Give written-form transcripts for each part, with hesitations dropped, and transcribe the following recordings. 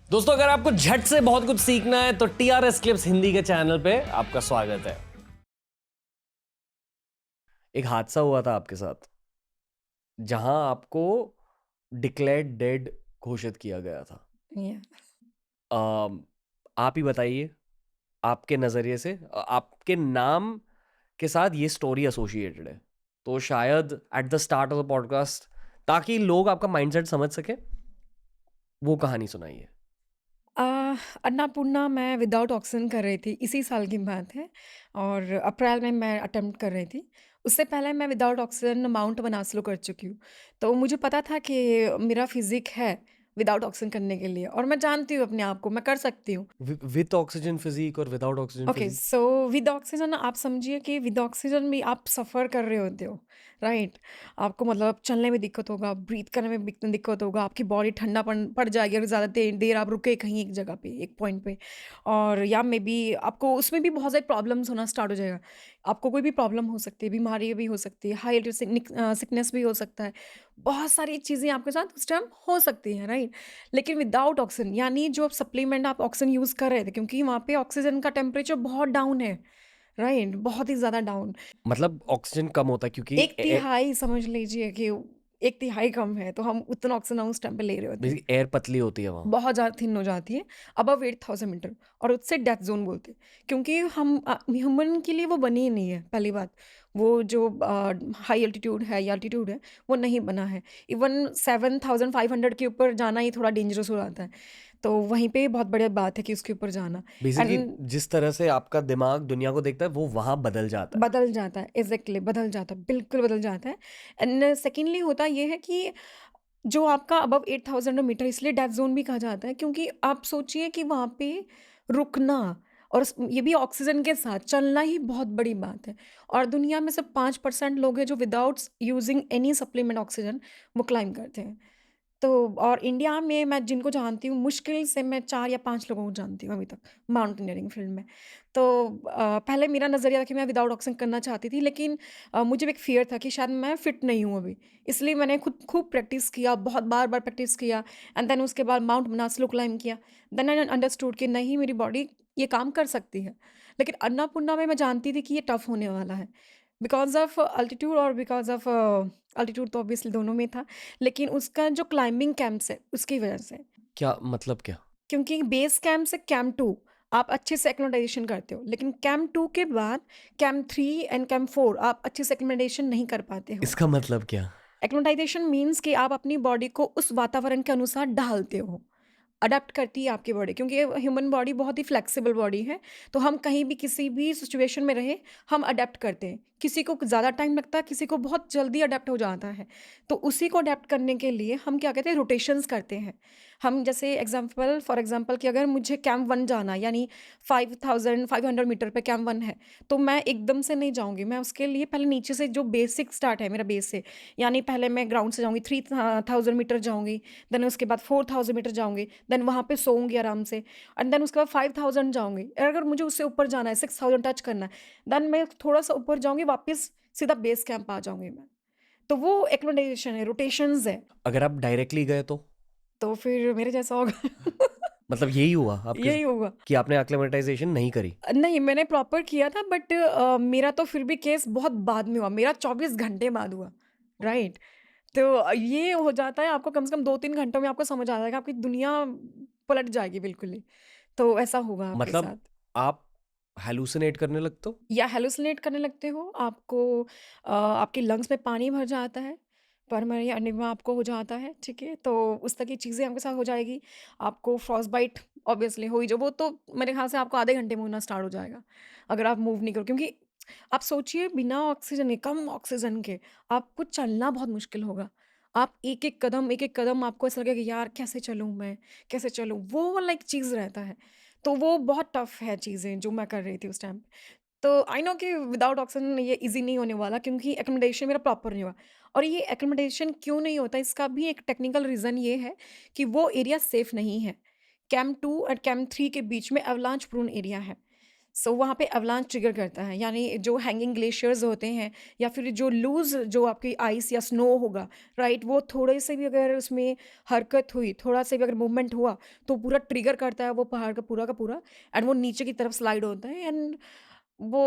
दोस्तों, अगर आपको झट से बहुत कुछ सीखना है तो टीआरएस क्लिप्स हिंदी के चैनल पे आपका स्वागत है। एक हादसा हुआ था आपके साथ जहां आपको डिक्लेयर्ड डेड घोषित किया गया था। या अम, आप ही बताइए, आपके नजरिए से आपके नाम के साथ ये स्टोरी एसोसिएटेड है, तो शायद at the start of the podcast, ताकि लोग आपका माइंडसेट समझ सके, वो कहानी सुनाइए। अन्नपूर्णा मैं विदाउट ऑक्सीजन कर रही थी, इसी साल की बात है और अप्रैल में मैं अटेम्प्ट कर रही थी। उससे पहले मैं विदाउट ऑक्सीजन माउंट मनासलो कर चुकी हूँ। तो मुझे पता था कि मेरा फिज़िक है विदाउट ऑक्सीजन करने के लिए और मैं जानती हूँ अपने आप को, मैं कर सकती हूँ। विद ऑक्सीजन फिजिक और without oxygen okay, physique. So with oxygen आप समझिए कि विद ऑक्सीजन भी आप सफ़र कर रहे होते हो, राइट? आपको मतलब चलने में दिक्कत होगा, ब्रीथ करने में दिक्कत होगा, आपकी बॉडी ठंडा पड़ जाएगी अगर ज़्यादा देर देर आप रुके कहीं एक जगह पे, एक पॉइंट पे। और या मे बी आपको उसमें भी बहुत सारी प्रॉब्लम्स होना स्टार्ट हो जाएगा। आपको कोई भी प्रॉब्लम हो सकती है, बीमारी भी हो सकती है, हाई सिकनेस भी हो सकता है। बहुत सारी चीज़ें आपके साथ उस टाइम हो सकती हैं, राइट? लेकिन विदाउट ऑक्सीजन यानी जो सप्लीमेंट आप ऑक्सीजन यूज़ कर रहे थे क्योंकि वहाँ पे ऑक्सीजन का टेम्परेचर बहुत डाउन है, राइट? बहुत ही ज़्यादा डाउन। मतलब ऑक्सीजन कम होता है क्योंकि 1/3 समझ लीजिए कि 1/3 कम है, तो हम उतना ऑक्सीजन हम उस टाइम पे ले रहे होते हैं। बेसिक एयर पतली होती है वहाँ। बहुत ज़्यादा थिन हो जाती है, अबव 8000 मीटर और उससे डेथ ज़ोन बोलते हैं। क्योंकि हम ह्यूमन के लिए वो बनी ही नहीं है, पहली बात। वो जो हाई एल्टीट्यूड है या एल्टीट्यूड है, वो नहीं बना है। इवन 7500 के ऊपर जाना ही थोड़ा डेंजरस हो जाता है। तो वहीं पे बहुत बढ़िया बात है कि उसके ऊपर जाना बेसिकली एंड जिस तरह से आपका दिमाग दुनिया को देखता है वो वहाँ बदल जाता है। बदल जाता है, एग्ज़ैक्टली बदल जाता है, बिल्कुल बदल जाता है। एंड सेकेंडली होता ये है कि जो आपका अबव 8000 मीटर इसलिए डेथ ज़ोन भी कहा जाता है क्योंकि आप सोचिए कि वहाँ पे रुकना और ये भी ऑक्सीजन के साथ चलना ही बहुत बड़ी बात है और दुनिया में सिर्फ 5% लोग हैं जो without using any supplement oxygen वो क्लाइम करते हैं। तो और इंडिया में मैं जिनको जानती हूँ मुश्किल से मैं 4 या 5 लोगों को जानती हूँ अभी तक माउंटेनियरिंग फील्ड में। तो पहले मेरा नज़रिया था कि मैं विदाउट ऑक्सीजन करना चाहती थी लेकिन मुझे भी एक फ़ियर था कि शायद मैं फिट नहीं हूँ अभी। इसलिए मैंने खुद खूब प्रैक्टिस किया, बहुत बार-बार प्रैक्टिस किया एंड देन उसके बाद माउंट मनासलो क्लाइंब किया। देन आई अंडरस्टूड कि नहीं मेरी बॉडी ये काम कर सकती है। लेकिन अन्नपूर्णा में मैं जानती थी कि ये टफ़ होने वाला है। बिकॉज़ ऑफ अल्टीट्यूड और बिकॉज़ ऑफ अल्टीट्यूड तो ऑब्वियसली दोनों में था। लेकिन उसका जो क्लाइंबिंग कैंप्स है, उसकी वजह से। क्या मतलब क्या? क्योंकि बेस कैंप से कैंप 2 आप अच्छे से एक्लिमेटाइज़ेशन करते हो, लेकिन कैंप 2 के बाद कैंप 3 एंड कैंप 4 आप अच्छे से एक्लिमेटाइज़ेशन नहीं कर पाते हो। इसका मतलब क्या? एक्लिमेटाइज़ेशन मीन्स कि आप अपनी बॉडी को उस वातावरण के अनुसार ढालते हो। अडॉप्ट करती है आपकी बॉडी क्योंकि ह्यूमन बॉडी बहुत ही फ्लेक्सिबल बॉडी है, तो हम कहीं भी किसी भी सिचुएशन में रहे, हम अडॉप्ट करते हैं। किसी को ज़्यादा टाइम लगता है, किसी को बहुत जल्दी अडॉप्ट हो जाता है। तो उसी को अडॉप्ट करने के लिए हम क्या कहते हैं रोटेशंस करते हैं। हम जैसे फॉर एग्ज़ाम्पल कि अगर मुझे कैंप 1 जाना है यानी 5500 मीटर पे कैंप 1 है, तो मैं एकदम से नहीं जाऊँगी। मैं उसके लिए पहले नीचे से जो बेसिक स्टार्ट है मेरा बेस से, यानी पहले मैं ग्राउंड से जाऊँगी 3000 मीटर जाऊँगी, देन उसके बाद 4000 मीटर जाऊँगी, देन वहाँ पे सोऊँगी आराम से एंड देन उसके बाद 5000 जाऊँगी। अगर मुझे उससे ऊपर जाना है 6000 टच करना है, देन मैं थोड़ा-सा ऊपर जाऊँगी वापस सीधा बेस कैंप आ जाऊँगी मैं। तो वो एक्लिमेटाइज़ेशन है, रोटेशंस है, अगर आप डायरेक्टली गए तो फिर मेरे जैसा होगा। मतलब यही हुआ आपके यही होगा। कि आपने एक्लिमेटाइजेशन नहीं करी? नहीं मैंने प्रॉपर किया था बट मेरा तो फिर भी केस बहुत बाद में हुआ, मेरा 24 घंटे बाद हुआ, राइट? तो ये हो जाता है आपको कम से कम 2-3 घंटों में आपको समझ आ जाएगा, आपकी दुनिया पलट जाएगी बिल्कुल ही। तो ऐसा होगा आपके मतलब साथ। आप हैलुसिनेट करने लगते हो? या हेलुसिनेट करने लगते हो, आपको आपके लंग्स में पानी भर जाता है, परमानेंट अनिमा आपको हो जाता है, ठीक है? तो उस तरह की चीज़ें आपके साथ हो जाएगी। आपको फ्रॉस्ट बाइट ऑब्वियसली हो ही जो वो तो मेरे ख़्याल से आपको आधे घंटे में होना स्टार्ट हो जाएगा, अगर आप मूव नहीं करो क्योंकि आप सोचिए बिना ऑक्सीजन के, कम ऑक्सीजन के आपको चलना बहुत मुश्किल होगा। आप एक-एक कदम आपको ऐसा लगेगा कि यार कैसे चलूँ मैं, कैसे चलूँ? वो वाला एक चीज़ रहता है। तो वो बहुत टफ़ है चीज़ें जो मैं कर रही थी उस टाइम। तो आई नो कि विदाउट ऑक्सीजन ये ईज़ी नहीं होने वाला क्योंकि एक्कोमोडेशन मेरा प्रॉपर नहीं हुआ और ये एक्कोमोडेशन क्यों नहीं होता इसका भी एक टेक्निकल रीज़न ये है कि वो एरिया सेफ़ नहीं है। कैंप 2 और कैंप 3 के बीच में अवलांच प्रोन एरिया है। सो वहाँ पे अवलांच ट्रिगर करता है, यानी जो हैंगिंग ग्लेशियर्स होते हैं या फिर जो लूज़ जो आपकी आइस या स्नो होगा, राइट? वो थोड़े से भी अगर उसमें हरकत हुई, थोड़ा सा भी अगर मूवमेंट हुआ, तो पूरा ट्रिगर करता है वो पहाड़ का पूरा एंड वो नीचे की तरफ स्लाइड होता है एंड वो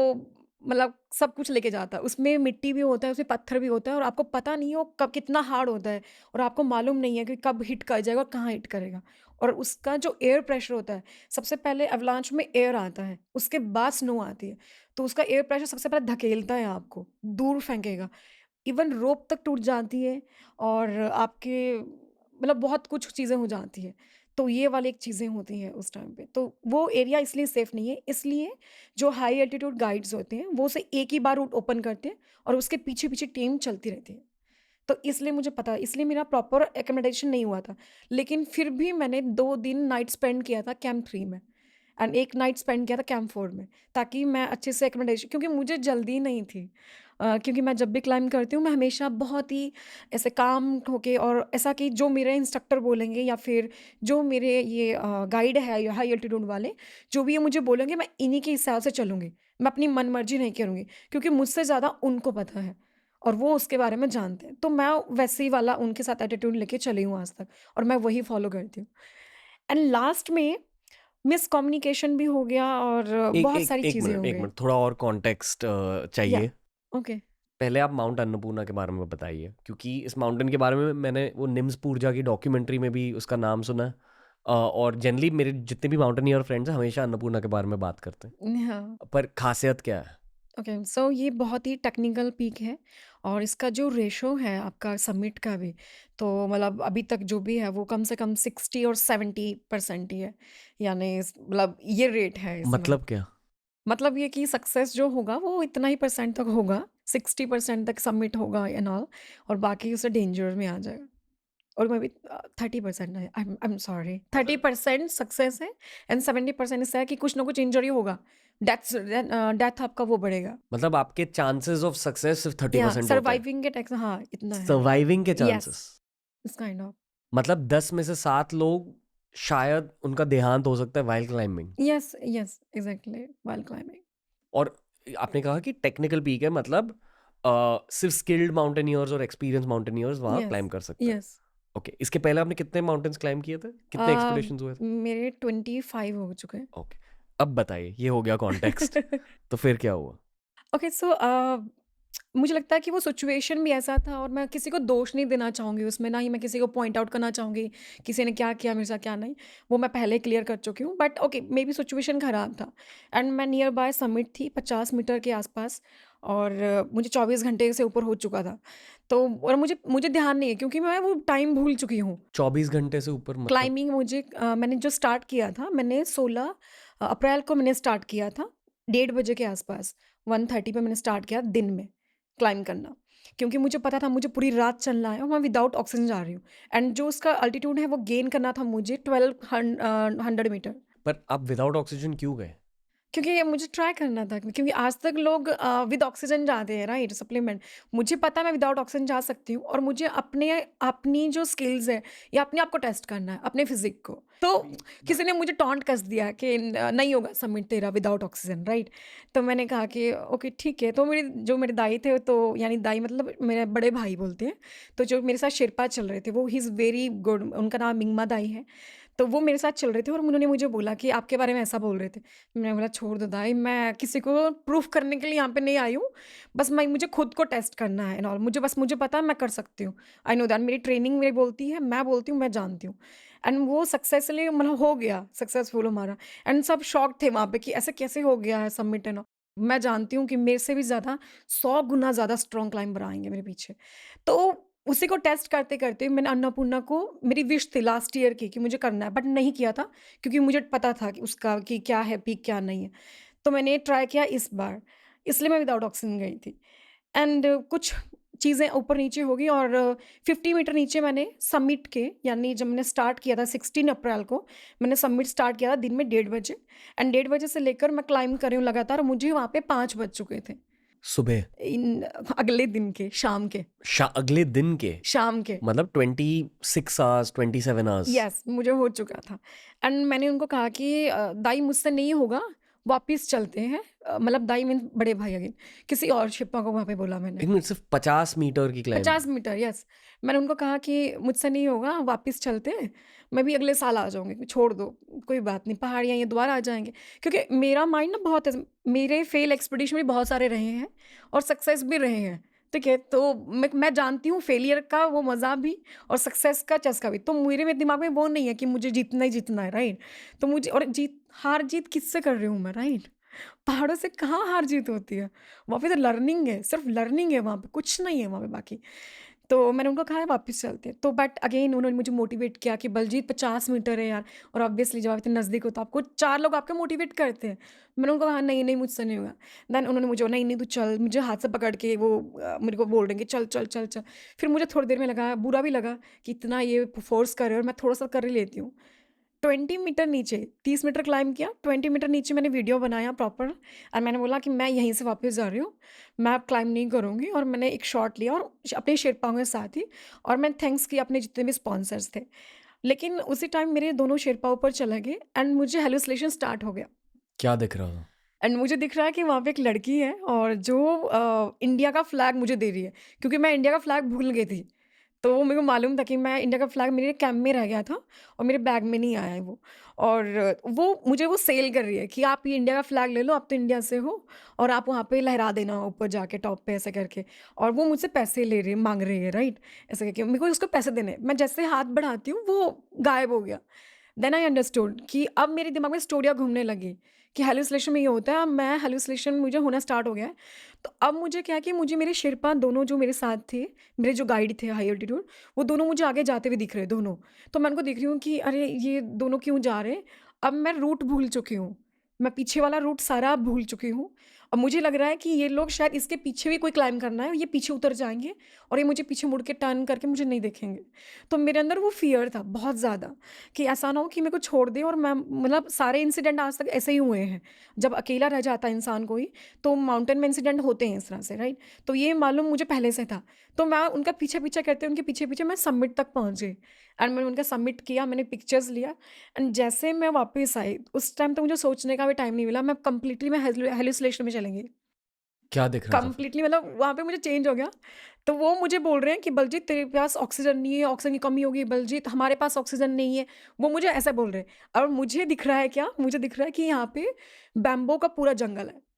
मतलब सब कुछ लेके जाता है। उसमें मिट्टी भी होता है, उसमें पत्थर भी होता है और आपको पता नहीं है वो कब कितना हार्ड होता है और आपको मालूम नहीं है कि कब हिट कर जाएगा और कहाँ हिट करेगा। और उसका जो एयर प्रेशर होता है, सबसे पहले अवलांच में एयर आता है, उसके बाद स्नो आती है। तो उसका एयर प्रेशर सबसे पहले धकेलता है आपको, दूर फेंकेगा। इवन रोप तक टूट जाती है और आपके मतलब बहुत कुछ चीज़ें हो जाती हैं। तो ये वाली एक चीज़ें होती हैं उस टाइम पे। तो वो एरिया इसलिए सेफ़ नहीं है, इसलिए जो हाई एल्टीट्यूड गाइड्स होते हैं, वो उसे एक ही बार रूट ओपन करते हैं और उसके पीछे-पीछे टीम चलती रहती है। तो इसलिए मुझे पता है, इसलिए मेरा प्रॉपर एक्कोमोडेशन नहीं हुआ था। लेकिन फिर भी मैंने 2 दिन नाइट स्पेंड किया था कैंप 3 में एंड 1 नाइट स्पेंड किया था कैंप 4 में, ताकि मैं अच्छे से एक्कोमोडेशन क्योंकि मुझे जल्दी नहीं थी। क्योंकि मैं जब भी क्लाइंब करती हूँ, मैं हमेशा बहुत ही ऐसे काम होके और ऐसा कि जो मेरे इंस्ट्रक्टर बोलेंगे या फिर जो मेरे ये गाइड है हाई एल्टीट्यूड वाले, जो भी ये मुझे बोलेंगे मैं इन्हीं के हिसाब से चलूँगी। मैं अपनी मन-मर्ज़ी नहीं करूँगी, क्योंकि मुझसे ज़्यादा उनको पता है और वो उसके बारे में जानते हैं। तो मैं वैसे ही वाला उनके साथ एटीट्यूड लेके चली हूँ आज तक और मैं वही फ़ॉलो करती हूँ। एंड लास्ट में मिसकम्युनिकेशन भी हो गया और एक बहुत एक सारी एक चीज़ें मिनट हो एक गई। मिनट थोड़ा और कॉन्टेक्स्ट या चाहिए। ओके। पहले आप माउंट अन्नपूर्णा के बारे में बताइए, क्योंकि इस माउंटेन के बारे में मैंने वो निम्स पूर्जा की डॉक्यूमेंट्री में भी उसका नाम सुना है। और जनरली मेरे जितने भी माउंटेनियर फ्रेंड्स हैं हमेशा अन्नपूर्णा के बारे में बात करते हाँ। हैं, पर खासियत क्या है? ओके, सो ये बहुत ही टेक्निकल पीक है और इसका जो रेशो है आपका समिट का भी, तो मतलब अभी तक जो भी है वो कम से कम 60 और 70% ही है। यानी मतलब ये रेट है इसमें। मतलब क्या? मतलब ये कि सक्सेस जो होगा वो इतना ही परसेंट तक होगा, 60% तक सबमिट होगा एंड ऑल, और बाकी उसे डेंजर में आ जाएगा। और मे बी 30% है, आई एम सॉरी, मतलब 30% सक्सेस है एंड 70% इससे है कि कुछ ना कुछ इंजरी होगा, डेथ आपका वो बढ़ेगा। मतलब आपके चांसेस ऑफ सक्सेस सिर्फ थर्टी या परसेंट होते हैं? सर्वाइविंग के टैक्स, हाँ, इतना है। सर्वाइविंग के यस, चांसेस? इस काइंड ऑफ। मतलब 10 में से 7 लोग शायद उनका देहांत हो सकता है wild climbing. Yes, yes, exactly, while climbing. और आपने कहा कि टेक्निकल पीक है, मतलब सिर्फ स्किल्ड माउंटेनियर्स और एक्सपीरियंस माउंटेनियर्स वहाँ यस, क्लाइंब कर सकते हैं। यस। ओके, इसके पहले आपने कितने माउंटेन्स क्लाइंब किए थे? कितने एक्सपीडिशंस हुए थे? मेरे 25 हो चुके हैं। ओके, अब बताइए, ये हो गया कॉन्टेक्स्ट। तो फिर क्या हुआ? ओके, सो मुझे लगता है कि वो सिचुएशन भी ऐसा था और मैं किसी को दोष नहीं देना चाहूँगी उसमें, ना ही मैं किसी को पॉइंट आउट करना चाहूँगी, किसी ने क्या किया मेरे साथ क्या नहीं, वो मैं पहले क्लियर कर चुकी हूँ। But okay, may be situation ख़राब था एंड मैं नियर बाय समिट थी 50 मीटर के आसपास और मुझे 24 घंटे से ऊपर हो चुका था। तो और मुझे मुझे ध्यान नहीं है क्योंकि मैं वो टाइम भूल चुकी हूँ। 24 घंटे से ऊपर मतलब? क्लाइंबिंग मुझे मैंने जो स्टार्ट किया था, मैंने 16 अप्रैल को मैंने स्टार्ट किया था, 1:30 बजे के आसपास, 1:30 पे मैंने स्टार्ट किया दिन में क्लाइंब करना। क्योंकि मुझे पता था मुझे पूरी रात चलना है और मैं विदाउट ऑक्सीजन जा रही हूँ एंड जो उसका अल्टीट्यूड है वो गेन करना था मुझे 1,200 मीटर। पर आप विदाउट ऑक्सीजन क्यों गए? क्योंकि ये मुझे ट्राई करना था, क्योंकि आज तक लोग विद ऑक्सीजन जाते हैं, राइट, सप्लीमेंट। मुझे पता है मैं विदाउट ऑक्सीजन जा सकती हूँ और मुझे अपने अपनी जो स्किल्स है या अपने आप को टेस्ट करना है, अपने फिजिक को। तो किसी ने मुझे टॉन्ट कस दिया कि नहीं होगा सबमिट तेरा विदाउट ऑक्सीजन, राइट। तो मैंने कहा कि ओके ठीक है। तो मेरे दाई थे, तो यानी दाई मतलब मेरे बड़े भाई बोलते हैं, तो जो मेरे साथ शेरपा चल रहे थे वो ही इज़ वेरी गुड, उनका नाम मिंगमा दाई है। तो वो मेरे साथ चल रहे थे और उन्होंने मुझे बोला कि आपके बारे में ऐसा बोल रहे थे। मैंने बोला छोड़ दो दाई, मैं किसी को प्रूफ करने के लिए यहाँ पे नहीं आई हूँ। बस मुझे खुद को टेस्ट करना है एंड ऑल। मुझे पता है मैं कर सकती हूँ। आई नो दैट, मेरी ट्रेनिंग मेरी बोलती है, मैं बोलती हूँ, मैं जानती हूँ। एंड वो सक्सेसफुली मतलब हो गया, सक्सेसफुल हमारा। एंड सब शॉक्ड थे वहाँ पे कि ऐसे कैसे हो गया है सबमिट एंड ऑल। मैं जानती हूँ कि मेरे से भी ज़्यादा 100 गुना ज़्यादा स्ट्रॉन्ग क्लाइंबर आएँगे मेरे पीछे। तो उसी को टेस्ट करते-करते मैंने अन्नपूर्णा को, मेरी विश थी लास्ट ईयर की कि मुझे करना है, बट नहीं किया था क्योंकि मुझे पता था कि उसका कि क्या है पीक क्या नहीं है। तो मैंने ट्राई किया इस बार, इसलिए मैं विदाउट ऑक्सीजन गई थी एंड कुछ चीज़ें ऊपर-नीचे हो गई और 50 मीटर नीचे मैंने समिट के, यानी जब मैंने स्टार्ट किया था 16 अप्रैल को, मैंने समिट स्टार्ट किया था दिन में 1:30 बजे एंड 1:30 बजे से लेकर मैं क्लाइंब कर रही हूँ लगातार और मुझे वहाँ पे 5 बज चुके थे। सुबह? इन अगले दिन के, शाम के, अगले दिन के? शाम के। मतलब 26 आवर्स, 27 आवर्स? यस, मुझे हो चुका था एंड मैंने उनको कहा कि दाई मुझसे नहीं होगा, वापस चलते हैं मतलब दाई मीन बड़े भाई अगेन किसी और शिप्पा को वहाँ पे बोला मैंने 1 मिनट सिर्फ 50 मीटर की क्लाइंब। 50 मीटर यस मैंने उनको कहा कि मुझसे नहीं होगा वापस चलते हैं मैं भी अगले साल आ जाऊंगी छोड़ दो कोई बात नहीं पहाड़ियाँ ये दोबारा आ जाएंगे क्योंकि मेरा माइंड ना बहुत है मेरे फेल एक्सपीडिशन भी बहुत सारे रहे हैं और सक्सेस भी रहे हैं ठीक है तो मैं जानती हूँ फेलियर का वो मज़ा भी और सक्सेस का चस्का भी तो मेरे दिमाग में वो नहीं है कि मुझे जीतना ही जीतना है राइट तो मुझे और हार जीत किससे कर रही हूँ मैं राइट पहाड़ों से कहाँ हार जीत होती है वहाँ पे तो लर्निंग है सिर्फ लर्निंग है वहाँ पे कुछ नहीं है वहाँ पे बाकी तो मैंने उनको कहा है वापस चलते हैं तो बट अगेन उन्होंने मुझे मोटिवेट किया कि बलजीत 50 मीटर है यार और ऑब्वियसली जब आप इतने नज़दीक हो तो आपको 4 लोग आपके मोटिवेट करते हैं मैंने उनको कहा नहीं नहीं मुझसे नहीं होगा देन उन्होंने मुझे नहीं नहीं तू चल मुझे हाथ से पकड़ के वो मेरे को बोल रहे हैं कि चल चल चल चल फिर मुझे थोड़ी देर में लगा बुरा भी लगा कि इतना ये फोर्स कर रहे हो और मैं थोड़ा सा कर ही लेती हूँ 20 मीटर नीचे 30 मीटर क्लाइंब किया 20 मीटर नीचे मैंने वीडियो बनाया प्रॉपर और मैंने बोला कि मैं यहीं से वापस जा रही हूँ मैं अब क्लाइंब नहीं करूँगी और मैंने एक शॉट लिया और अपने शेरपाओं के साथ ही और मैं थैंक्स किया अपने जितने भी स्पॉन्सर्स थे लेकिन उसी टाइम मेरे दोनों शेरपाओं पर चले गए एंड मुझे हेलुसिनेशन स्टार्ट हो गया क्या दिख रहा था? एंड मुझे दिख रहा है कि वहाँ पे एक लड़की है और जो इंडिया का फ्लैग मुझे दे रही है क्योंकि मैं इंडिया का फ्लैग भूल गई थी तो वो मेरे को मालूम था कि मैं इंडिया का फ्लैग मेरे कैम्प में रह गया था और मेरे बैग में नहीं आया है वो और वो मुझे वो सेल कर रही है कि आप ये इंडिया का फ्लैग ले लो आप तो इंडिया से हो और आप वहाँ पे लहरा देना ऊपर जाके टॉप पे ऐसे करके और वो मुझसे पैसे ले रही है मांग रही है राइट ऐसे करके मेरे को उसको पैसे देने हैं। मैं जैसे हाथ बढ़ाती हूँ वो गायब हो गया देन आई अंडरस्टूड कि अब मेरे दिमाग में स्टोरियाँ घूमने लगी कि हेलुसिनेशन में ये होता है अब मैं हेलुसिनेशन मुझे होना स्टार्ट हो गया है तो अब मुझे क्या है कि मुझे मेरे शेरपा दोनों जो मेरे साथ थे मेरे जो गाइड थे हाई एल्टीट्यूड वो दोनों मुझे आगे जाते हुए दिख रहे दोनों तो मैं उनको देख रही हूँ कि अरे ये दोनों क्यों जा रहे हैं अब मैं रूट भूल चुकी हूँ मैं पीछे वाला रूट सारा भूल चुकी हूँ और मुझे लग रहा है कि ये लोग शायद इसके पीछे भी कोई क्लाइंब करना है ये पीछे उतर जाएंगे और ये मुझे पीछे मुड़ के टर्न करके मुझे नहीं देखेंगे तो मेरे अंदर वो फियर था बहुत ज़्यादा कि ऐसा ना हो कि मेरे को छोड़ दे और मैं मतलब सारे इंसिडेंट आज तक ऐसे ही हुए हैं जब अकेला रह जाता है इंसान कोई तो माउंटेन में इंसिडेंट होते हैं इस तरह से राइट तो ये मालूम मुझे पहले से था तो मैं उनका पीछे पीछे करते उनके पीछे पीछे मैं समिट तक पहुँच गई एंड मैंने उनका सबमिट किया मैंने पिक्चर्स लिया एंड जैसे मैं वापस आई उस टाइम तो मुझे सोचने का भी टाइम नहीं मिला मैं कंप्लीटली मैं हेलुसिनेशन में चलेंगी क्या दिख रहा था फिर? कंप्लीटली मतलब वहाँ पे मुझे चेंज हो गया तो वो मुझे बोल रहे हैं कि बलजीत तेरे पास ऑक्सीजन नहीं है ऑक्सीजन की कमी होगी बलजीत हमारे पास ऑक्सीजन नहीं है वो मुझे ऐसा बोल रहे हैं और मुझे दिख रहा है क्या मुझे दिख रहा है कि यहाँ पे बैम्बो का पूरा जंगल है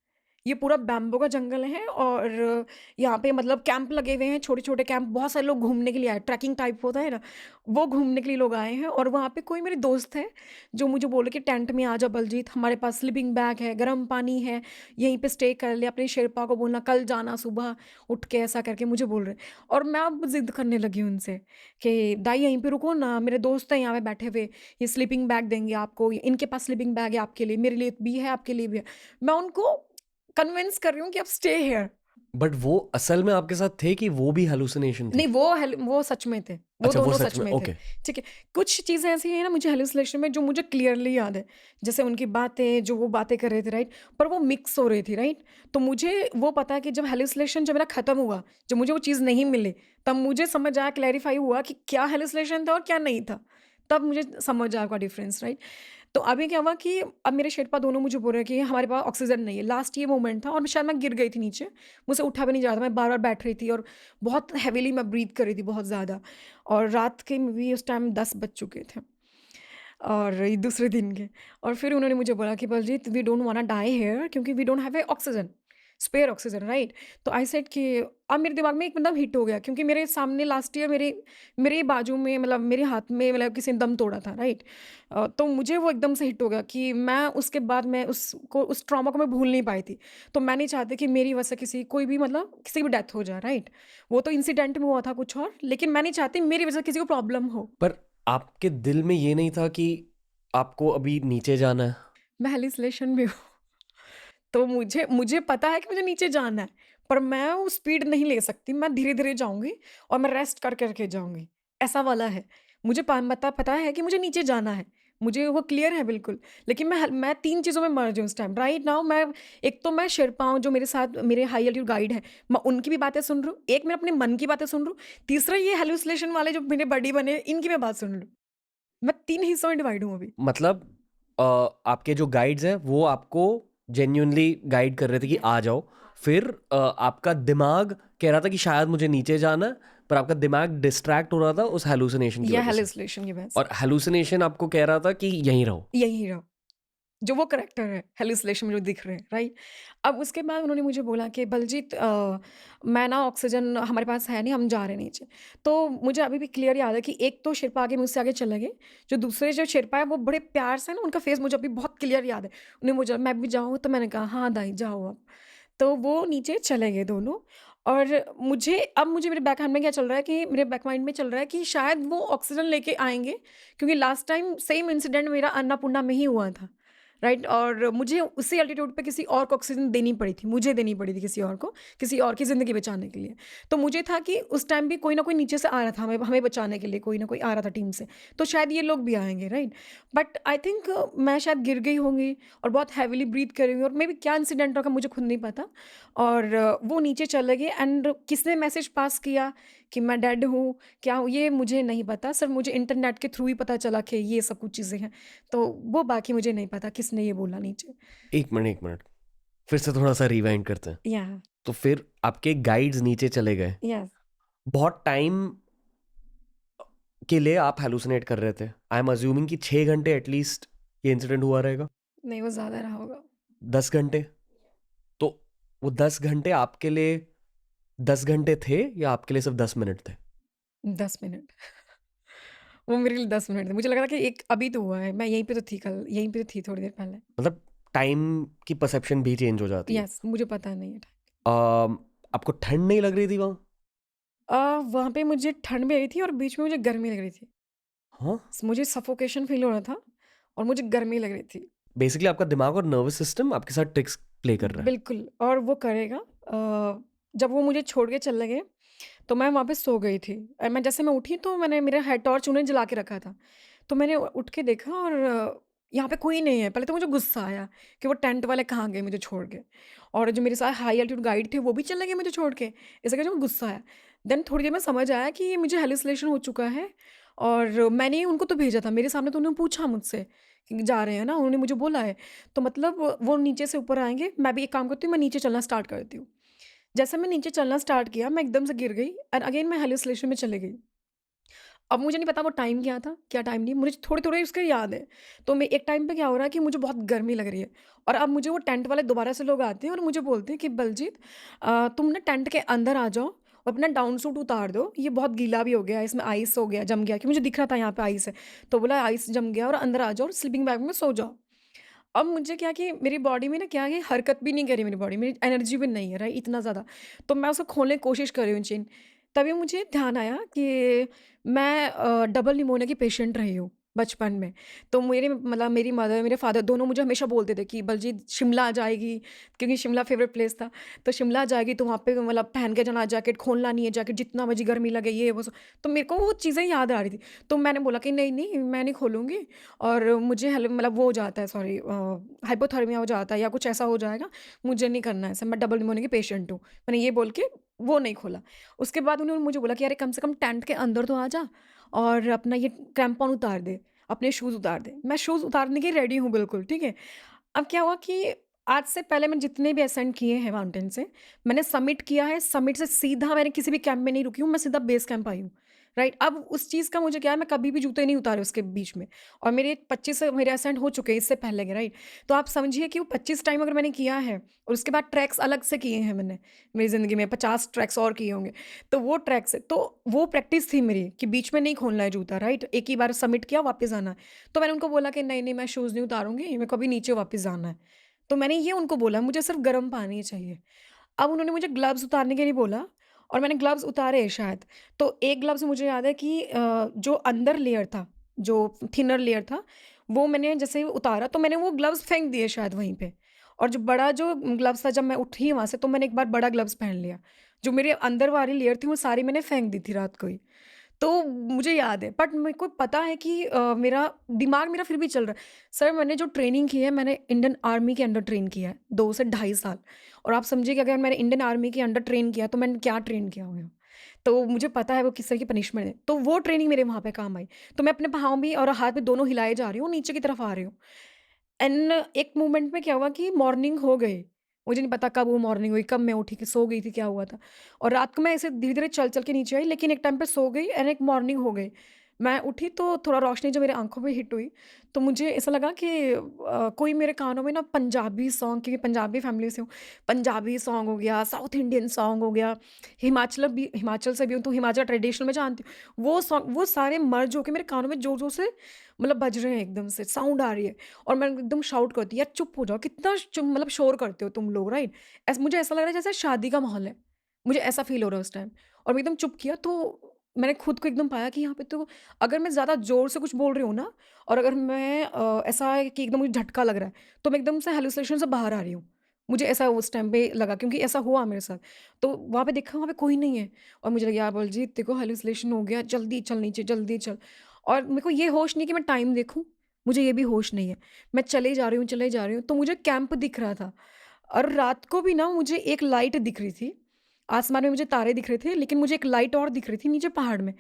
ये पूरा बैम्बो का जंगल है और यहाँ पे मतलब कैंप लगे हुए हैं छोटे छोटे कैंप बहुत सारे लोग घूमने के लिए आए ट्रैकिंग टाइप होता है ना वो घूमने के लिए लोग आए हैं और वहाँ पे कोई मेरे दोस्त है जो मुझे बोले कि टेंट में आ जा बलजीत हमारे पास स्लीपिंग बैग है गर्म पानी है यहीं पे स्टे कर ले अपने शेरपा को बोलना कल जाना सुबह उठ के ऐसा करके मुझे बोल रहे और मैं अब जिद करने लगी उनसे कि दाई यहीं पे रुको ना मेरे दोस्त हैं यहाँ पे बैठे हुए ये स्लीपिंग बैग देंगे आपको इनके पास स्लीपिंग बैग है आपके लिए मेरे लिए भी है आपके लिए भी है मैं उनको कन्विंस कर रही हूँ कि आप स्टे हियर बट वो असल में आपके साथ थे कि वो भी हेलुसिनेशन थे? नहीं वो सच में थे वो अच्छा, वो दोनों सच सच में, में थे ओके। ठीक है कुछ चीज़ें ऐसी हैं ना मुझे हेलुसिनेशन में जो मुझे क्लियरली याद है जैसे उनकी बातें जो वो बातें कर रहे थे राइट पर वो मिक्स हो रही थी राइट तो मुझे वो पता है कि जब हेलुसिनेशन जब मेरा खत्म हुआ जब मुझे वो चीज़ नहीं मिली तब मुझे समझ आया क्लैरिफाई हुआ कि क्या हेलुसिनेशन था और क्या नहीं था तब मुझे समझ आया का डिफरेंस राइट तो अभी क्या हुआ कि अब मेरे शेरपा दोनों मुझे बोल रहे हैं कि हमारे पास ऑक्सीजन नहीं है लास्ट ये मोमेंट था और शायद मैं गिर गई थी नीचे मुझसे उठा भी नहीं जा रहा था मैं बार बार बैठ रही थी और बहुत हैवीली मैं ब्रीथ कर रही थी बहुत ज़्यादा और रात के भी उस टाइम 10 बज चुके थे और ये दूसरे दिन के और फिर उन्होंने मुझे बोला कि Baljeet we don't want die here क्योंकि we don't have a oxygen spare oxygen right तो आई सेड कि अब मेरे दिमाग में एक मतलब हिट हो गया क्योंकि मेरे सामने लास्ट ईयर मेरे मेरे बाजू में मतलब मेरे हाथ में मतलब किसी ने दम तोड़ा था राइट तो मुझे वो एकदम से हिट हो गया कि मैं उसके बाद मैं उसको उस ट्रॉमा को मैं भूल नहीं पाई थी तो मैं नहीं चाहती कि मेरी वजह से किसी कोई भी मतलब किसी की भी डेथ हो जाए राइट वो तो इंसिडेंट में हुआ था कुछ और लेकिन मैं नहीं चाहती मेरी वजह से किसी को प्रॉब्लम हो पर आपके दिल में ये नहीं था कि आपको अभी नीचे जाना है? मैं हेलुसिनेशन में हूँ तो मुझे मुझे पता है कि मुझे नीचे जाना है पर मैं वो स्पीड नहीं ले सकती मैं धीरे धीरे जाऊंगी और मैं रेस्ट कर करके जाऊंगी ऐसा वाला है मुझे पता है कि मुझे नीचे जाना है मुझे वो क्लियर है बिल्कुल लेकिन मैं 3 चीज़ों में मर्ज हूँ इस टाइम राइट नाउ मैं एक तो मैं शेरपाऊँ जो मेरे साथ मेरे हाई एल्टीट्यूड गाइड है मैं उनकी भी बातें सुन रही हूँ एक मैं अपने मन की बातें सुन रही हूँ तीसरा ये हेलुसिनेशन वाले जो मेरे बडी बने इनकी मैं बात सुन रही हूँ मैं 3 हिस्सों में डिवाइड हूँ अभी मतलब आपके जो गाइड्स हैं वो आपको जेन्युइनली गाइड कर रहे थे कि आ जाओ, फिर आपका दिमाग कह रहा था कि शायद मुझे नीचे जाना है, पर आपका दिमाग डिस्ट्रैक्ट हो रहा था उस हेलुसिनेशन की या वजह से, हेलुसिनेशन की वजह से। और हेलुसिनेशन आपको कह रहा था कि यहीं रहो। यही रहा। जो वो करैक्टर है हेलुसिनेशन में जो दिख रहे हैं, राइट? अब उसके बाद उन्होंने मुझे बोला कि बलजीत मैं ना ऑक्सीजन हमारे पास है नहीं, हम जा रहे हैं नीचे। तो मुझे अभी भी क्लियर याद है कि एक तो शेरपा आगे मुझसे आगे चले गए, जो दूसरे जो शेरपा है वो बड़े प्यार से ना, उनका फेस मुझे अभी बहुत क्लियर याद है। उन्हें मुझे मैं भी जाऊँ? तो मैंने कहा हाँ दाई जाओ आप। तो वो नीचे चले गए दोनों। और मुझे मेरे बैक हैंड में क्या चल रहा है कि मेरे बैक माइंड में चल रहा है कि शायद वो ऑक्सीजन लेके आएँगे, क्योंकि लास्ट टाइम सेम इंसिडेंट मेरा अन्नपूर्णा में ही हुआ था, राइट? और मुझे उसी एल्टीट्यूड पे किसी और को ऑक्सीजन देनी पड़ी थी, मुझे देनी पड़ी थी किसी और को, किसी और की ज़िंदगी बचाने के लिए। तो मुझे था कि उस टाइम भी कोई ना कोई नीचे से आ रहा था हमें हमें बचाने के लिए, कोई ना कोई आ रहा था टीम से, तो शायद ये लोग भी आएँगे, राइट? बट आई थिंक मैं शायद गिर गई होंगी और बहुत हेवीली ब्रीथ कर रही हूँ, और मेबी क्या इंसिडेंट रहा मुझे खुद नहीं पता। और वो नीचे चले गए, एंड किसने मैसेज पास किया कि मैं डेड हूँ, क्या हूँ, ये मुझे नहीं पता। सिर्फ मुझे इंटरनेट के थ्रू ही पता चला कि ये सब कुछ चीज़ें हैं। तो वो बाकी मुझे नहीं पता किसने ये बोला नीचे। एक मिनट, एक मिनट, फिर से थोड़ा सा रिवाइंड करते हैं। या तो फिर आपके गाइड्स नीचे चले गए, यस। बहुत टाइम के लिए आप हेलुसिनेट कर रहे थे। आई एम अज्यूमिंग कि 6 घंटे एटलीस्ट ये इंसिडेंट हुआ रहेगा। नहीं, वो ज़्यादा रहा होगा। 10 घंटे। तो वो 10 घंटे आपके लिए 10 घंटे थे या आपके लिए सिर्फ 10 मिनट थे? 10 मिनट। वो मेरे लिए 10 मिनट थे। मुझे लग रहा था कि एक अभी तो हुआ है, मैं यहीं पे तो थी कल, यहीं पे तो थी थोड़ी देर पहले। मतलब टाइम की परसेप्शन भी चेंज हो जाती है। यस, मुझे पता नहीं है। अम, आपको ठंड नहीं लग रही थी वहाँ? वहाँ पे मुझे ठंड भी आई थी और बीच में मुझे गर्मी लग रही थी। हाँ। मुझे सफोकेशन फ़ील हो रहा था और मुझे गर्मी लग रही थी। बेसिकली आपका दिमाग और नर्वस सिस्टम आपके साथ ट्रिक्स प्ले कर रहा है। बिल्कुल, और वो करेगा। जब वो मुझे छोड़ के चले गए, तो मैं वहाँ पे सो गई थी। मैं उठी तो मैंने मेरा हेड टॉर्च उन्होंने जला के रखा था। तो मैंने उठ के देखा और यहाँ पे कोई नहीं है। पहले तो मुझे गुस्सा आया कि वो टेंट वाले कहाँ गए मुझे छोड़ के, और जो मेरे साथ हाई एल्टीट्यूड गाइड थे वो भी चले गए मुझे छोड़ के। इस करके मुझे गुस्सा आया। देन थोड़ी देर में समझ आया कि ये मुझे हैलुसिनेशन हो चुका है, और मैंने ही उनको तो भेजा था। मेरे सामने तो उन्होंने पूछा मुझसे कि जा रहे हैं ना? उन्होंने मुझे बोला है। तो मतलब वो नीचे से ऊपर आएँगे, मैं भी एक काम करती हूँ, मैं नीचे चलना स्टार्ट कर देती हूँ। जैसे मैं नीचे चलना स्टार्ट किया, मैं एकदम से गिर गई एंड अगेन मैं हैलुसिनेशन में चली गई। अब मुझे नहीं पता वो टाइम क्या था, क्या टाइम नहीं, मुझे थोड़े-थोड़े उसके याद है। तो मैं एक टाइम पे क्या हो रहा है कि मुझे बहुत गर्मी लग रही है, और अब मुझे वो टेंट वाले दोबारा से लोग आते हैं और मुझे बोलते हैं कि बलजीत तुम ना टेंट के अंदर आ जाओ और अपना डाउन सूट उतार दो, ये बहुत गीला भी हो गया है, इसमें आइस हो गया, जम गया, क्योंकि मुझे दिख रहा था यहाँ पे आइस है। तो बोला आइस जम गया और अंदर आ जाओ और स्लीपिंग बैग में सो जाओ। अब मुझे क्या कि मेरी बॉडी में ना क्या है, हरकत भी नहीं कर रही मेरी बॉडी, मेरी एनर्जी भी नहीं है, राइट, इतना ज़्यादा। तो मैं उसको खोलने की कोशिश कर रही हूँ चेन। तभी मुझे ध्यान आया कि मैं डबल निमोनिया की पेशेंट रही हूँ बचपन में। तो मेरी मदर, मेरे फादर दोनों मुझे हमेशा बोलते थे कि बलजीत शिमला जाएगी, क्योंकि शिमला फ़ेवरेट प्लेस था। तो शिमला जाएगी तो वहाँ पे मतलब पहन के जाना, जैकेट खोलना नहीं है, जैकेट जितना मर्ज़ी गर्मी लगे, ये वो सब। तो मेरे को वो चीज़ें याद आ रही थी। तो मैंने बोला कि नहीं, नहीं मैं नहीं खोलूँगी, और मुझे मतलब वो हो जाता है, सॉरी, हाइपोथर्मिया हो जाता है या कुछ ऐसा हो जाएगा, मुझे नहीं करना है ऐसा, मैं डबल निमोनिया की पेशेंट हूँ। मैंने ये बोल के वो नहीं खोला। उसके बाद उन्होंने मुझे बोला कि अरे कम से कम टेंट के अंदर तो आ जा और अपना ये क्रैम्पॉन उतार दे, अपने शूज़ उतार दे। मैं शूज़ उतारने की रेडी हूँ बिल्कुल, ठीक है। अब क्या हुआ कि आज से पहले मैंने जितने भी असेंड किए हैं माउंटेन से, मैंने समिट किया है, समिट से सीधा मैंने किसी भी कैंप में नहीं रुकी हूँ, मैं सीधा बेस कैंप आई हूँ, राइट? अब उस चीज़ का मुझे क्या है, मैं कभी भी जूते नहीं उतारे उसके बीच में, और मेरे 25 मेरे असेंड हो चुके हैं इससे पहले के, राइट? तो आप समझिए कि वो 25 टाइम अगर मैंने किया है और उसके बाद ट्रैक्स अलग से किए हैं मैंने, मेरी ज़िंदगी में 50 ट्रैक्स और किए होंगे। तो वो ट्रैक्स तो वो प्रैक्टिस थी मेरी कि बीच में नहीं खोलना है जूता, राइट? एक ही बार समिट किया, वापस आना है। तो मैंने उनको बोला कि नहीं, नहीं मैं शूज़ नहीं उतारूँगी, मेरे को अभी नीचे वापस जाना है। तो मैंने ये उनको बोला मुझे सिर्फ़ गर्म पानी चाहिए। अब उन्होंने मुझे ग्लव्स उतारने के लिए बोला और मैंने ग्लव्स उतारे शायद। तो एक ग्लव्स मुझे याद है कि जो अंदर लेयर था, जो थिनर लेयर था, वो मैंने जैसे ही उतारा तो मैंने वो ग्लव्स फेंक दिए शायद वहीं पे। और जो ग्लव्स था, जब मैं उठी वहाँ से तो मैंने एक बार बड़ा ग्लव्स पहन लिया। जो मेरे अंदर वाली लेयर थी वो सारी मैंने फेंक दी थी रात को ही। तो मुझे याद है, बट मेरे को पता है कि मेरा दिमाग मेरा फिर भी चल रहा है। सर मैंने जो ट्रेनिंग की है, मैंने इंडियन आर्मी के अंडर ट्रेन किया है 2 से ढाई साल, और आप समझिए कि अगर मैंने इंडियन आर्मी के अंडर ट्रेन किया तो मैंने क्या ट्रेन किया होगा। तो मुझे पता है वो किस तरह की पनिशमेंट है। तो वो ट्रेनिंग मेरे वहाँ पे काम आई। तो मैं अपने पाँव भी और हाथ भी दोनों हिलाए जा रही हूँ, नीचे की तरफ आ रही हूँ। एंड एक मोमेंट में क्या हुआ कि मॉर्निंग हो गई। मुझे नहीं पता कब वो मॉर्निंग हुई, कब मैं उठी, कि सो गई थी, क्या हुआ था। और रात को मैं ऐसे धीरे-धीरे चल-चल के नीचे आई, लेकिन एक टाइम पे सो गई एंड एक मॉर्निंग हो गई। मैं उठी तो थोड़ा रोशनी जब मेरी आँखों पे हिट हुई, तो मुझे ऐसा लगा कि कोई मेरे कानों में ना पंजाबी सॉन्ग, क्योंकि पंजाबी फैमिली से हूँ, पंजाबी सॉन्ग हो गया, साउथ इंडियन सॉन्ग हो गया, हिमाचल से भी हूँ, तो हिमाचल ट्रेडिशनल में जानती हूँ। वो सॉन्ग, वो सारे मर्ज होके मेरे कानों में ज़ोर-ज़ोर से मतलब बज रहे हैं, एकदम से साउंड आ रही है। और मैं एकदम शाउट करती, यार चुप हो जाओ, कितना मतलब शोर करते हो तुम लोग, राइट? मुझे ऐसा लग रहा है जैसे शादी का माहौल है। मुझे ऐसा फील हो रहा है उस टाइम। और मैं एकदम चुप किया, तो मैंने खुद को एकदम पाया कि यहाँ पे तो अगर मैं ज़्यादा ज़ोर से कुछ बोल रही हूँ ना, और अगर मैं ऐसा है कि एकदम मुझे झटका लग रहा है, तो मैं एकदम से हैलुसिनेशन से बाहर आ रही हूँ। मुझे ऐसा उस टाइम पे लगा, क्योंकि ऐसा हुआ मेरे साथ। तो वहाँ पे देखा, वहाँ पे कोई नहीं है, और मुझे लगा, यार बलजीत तेरे को हैलुसिनेशन हो गया, जल्दी चल नीचे, जल्दी चल। और मेरे को ये होश नहीं कि मैं टाइम देखूँ, मुझे ये भी होश नहीं है। मैं चले जा रही हूँ, चले जा रही हूँ, तो मुझे कैंप दिख रहा था। और रात को भी ना मुझे एक लाइट दिख रही थी। आसमान में मुझे तारे दिख रहे थे, लेकिन मुझे एक लाइट और दिख रही थी नीचे पहाड़ में।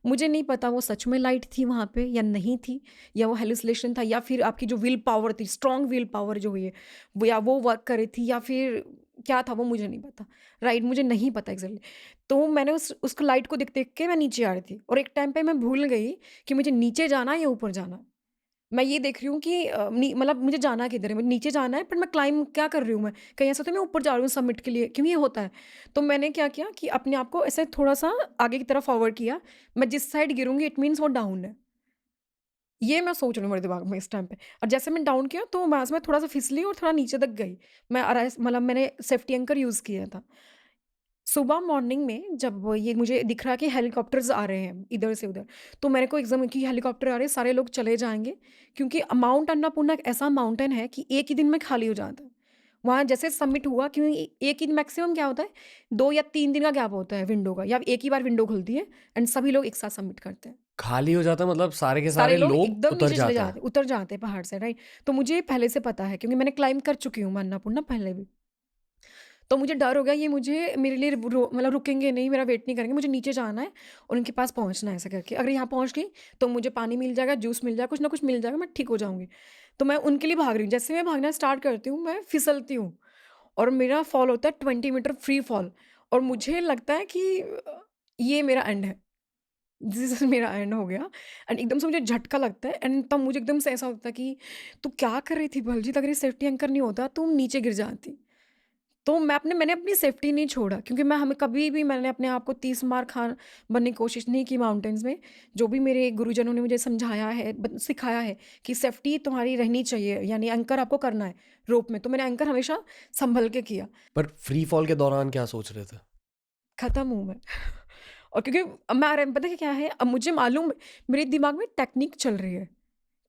मुझे नहीं पता वो सच में लाइट थी वहाँ पे या नहीं थी, या वो हैलुसिनेशन था, या फिर आपकी जो विल पावर थी, स्ट्रॉन्ग विल पावर जो हुई है, वो या वो वर्क कर रही थी, या फिर क्या था वो मुझे नहीं पता। राइट, मुझे नहीं पता एग्ज़ैक्टली। तो मैंने उस लाइट को देख-देख के मैं नीचे आ रही थी, और एक टाइम पे मैं भूल गई कि मुझे नीचे जाना है या ऊपर जाना है। मैं ये देख रही हूँ कि मतलब मुझे जाना किधर है? मुझे नीचे जाना है, पर मैं क्लाइंब क्या कर रही हूँ मैं? कहीं ऐसा तो मैं ऊपर जा रही हूँ समिट के लिए? क्यों ये होता है? तो मैंने क्या किया कि अपने आप को ऐसे थोड़ा-सा आगे की तरफ फॉरवर्ड किया। मैं जिस साइड गिरूँगी इट मीन्स वो डाउन है। ये मैं सोच रही हूँ मेरे दिमाग में इस टाइम पे। और जैसे मैंने डाउन किया, तो वहाँ से मैं थोड़ा-सा फिसली और थोड़ा नीचे तक गई। मैं मतलब मैंने सेफ्टी एंकर यूज़ किया था। सुबह मॉर्निंग में जब ये मुझे दिख रहा कि हेलीकॉप्टर्स आ रहे हैं इधर से उधर, तो मेरे को एकदम कि हेलीकॉप्टर आ रहे हैं, सारे लोग चले जाएँगे, क्योंकि माउंट अन्नपूर्णा एक ऐसा माउंटेन है कि एक ही दिन में खाली हो जाता है। वहाँ जैसे सबमिट हुआ, क्योंकि एक ही मैक्सिमम क्या होता है, 2 या 3 दिन का गैप होता है विंडो का, या एक ही बार विंडो खुलती है एंड सभी लोग एक साथ सबमिट करते हैं। खाली हो जाता है मतलब सारे के सारे सारे लोग लोग एकदम उतर नीचे चले जाते जाते हैं। हैं, उतर जाते हैं पहाड़ से, राइट? तो मुझे पहले से पता है, क्योंकि मैंने क्लाइंब कर चुकी हूँ मैं अन्नपूर्णा पहले भी। तो मुझे डर हो गया, ये मुझे मेरे लिए मतलब रुकेंगे नहीं, मेरा वेट नहीं करेंगे, मुझे नीचे जाना है और उनके पास पहुँचना है ऐसा करके। अगर यहाँ पहुँच गई तो मुझे पानी मिल जाएगा, जूस मिल जाएगा, कुछ ना कुछ मिल जाएगा, मैं ठीक हो जाऊँगी। तो मैं उनके लिए भाग रही हूँ। जैसे मैं भागना स्टार्ट करती हूँ, मैं फिसलती हूँ, और मेरा फॉल होता है 20 मीटर फ्री फॉल, और मुझे लगता है कि ये मेरा एंड है। दिस इज़ मेरा एंड हो गया, एंड एकदम से मुझे झटका लगता है, एंड तब मुझे एकदम से ऐसा होता है कि तू क्या कर रही थी बलजीत? अगर ये सेफ्टी एंकर नहीं होता, तुम नीचे गिर जाती। तो मैंने अपनी सेफ्टी नहीं छोड़ा, क्योंकि मैं हमें कभी भी मैंने अपने आप को 30 मार खान बनने की कोशिश नहीं की माउंटेन्स में। जो भी मेरे गुरुजनों ने मुझे समझाया है, सिखाया है कि सेफ्टी तुम्हारी रहनी चाहिए, यानी एंकर आपको करना है रोप में, तो मैंने एंकर हमेशा संभल के किया। पर फ्री फॉल के दौरान क्या सोच रहे थे? खत्म हूँ मैं। और क्योंकि अब मैं पता है क्या है, अब मुझे मालूम, मेरे दिमाग में टेक्निक चल रही है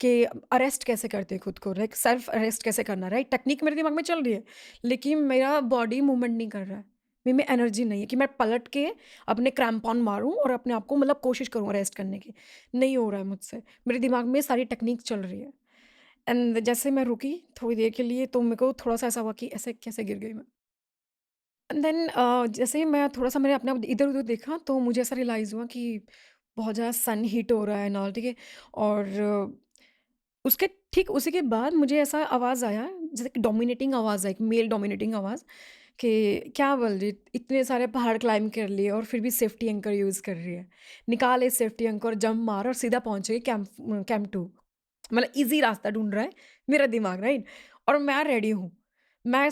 कि अरेस्ट कैसे करते हैं खुद को, लाइक सेल्फ अरेस्ट कैसे करना, राइट? टेक्निक मेरे दिमाग में चल रही है, लेकिन मेरा बॉडी मूवमेंट नहीं कर रहा है। मेरे में एनर्जी नहीं है कि मैं पलट के अपने क्रैम्प ऑन मारूँ और अपने आप को मतलब कोशिश करूँ अरेस्ट करने की। नहीं हो रहा है मुझसे। मेरे दिमाग में सारी टेक्निक चल रही है, एंड जैसे मैं रुकी थोड़ी देर के लिए, तो मेरे को थोड़ा-सा ऐसा हुआ कि ऐसे कैसे गिर गई मैं। एंड देन जैसे ही मैं थोड़ा-सा मैंने अपने आप इधर-उधर देखा, तो मुझे ऐसा रियलाइज़ हुआ कि बहुत ज़्यादा सन हीट हो रहा है एंड ऑल, ठीक है? और उसके ठीक उसी के बाद मुझे ऐसा आवाज़ आया, जैसे कि डोमिनेटिंग आवाज़ है, एक मेल डोमिनेटिंग आवाज़, कि क्या बलजीत इतने सारे पहाड़ क्लाइंब कर लिए और फिर भी सेफ्टी एंकर यूज़ कर रही है। निकाल ये सेफ्टी एंकर, जंप मार और सीधा पहुँच गई कैंप 2। मतलब ईज़ी रास्ता ढूँढ रहा है मेरा दिमाग, राइट? और मैं रेडी हूँ। मैं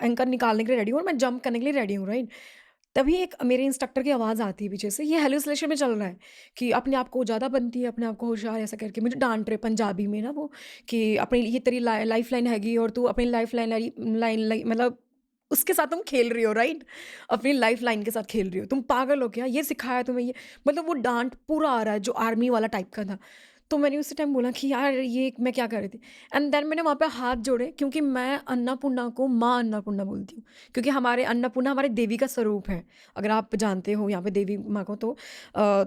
एंकर निकालने के लिए रेडी हूँ और मैं जंप करने के लिए रेडी हूँ, राइट? तभी एक मेरे इंस्ट्रक्टर की आवाज़ आती है पीछे से, ये हैलुसिनेशन में चल रहा है कि अपने आप को ज़्यादा बनती है, अपने आप को होशियार ऐसा करके मुझे डाँट रहे पंजाबी में ना वो, कि अपनी ये तेरी लाइफ़लाइन हैगी और तू अपनी लाइफ़लाइन लाइन लाइ मतलब उसके साथ तुम खेल रही हो, राइट? अपनी लाइफ़लाइन के साथ खेल रही हो। तुम पागल हो क्या? ये सिखाया तुम्हें ये? मतलब वो डाँट पूरा आ रहा है जो आर्मी वाला टाइप का था। तो मैंने उसी टाइम बोला कि यार ये मैं क्या कर रही थी? एंड देन मैंने वहाँ पे हाथ जोड़े, क्योंकि मैं अन्नपूर्णा को माँ अन्नपूर्णा बोलती हूँ। क्योंकि हमारे अन्नपूर्णा हमारे देवी का स्वरूप है। अगर आप जानते हो यहाँ पे देवी माँ को, तो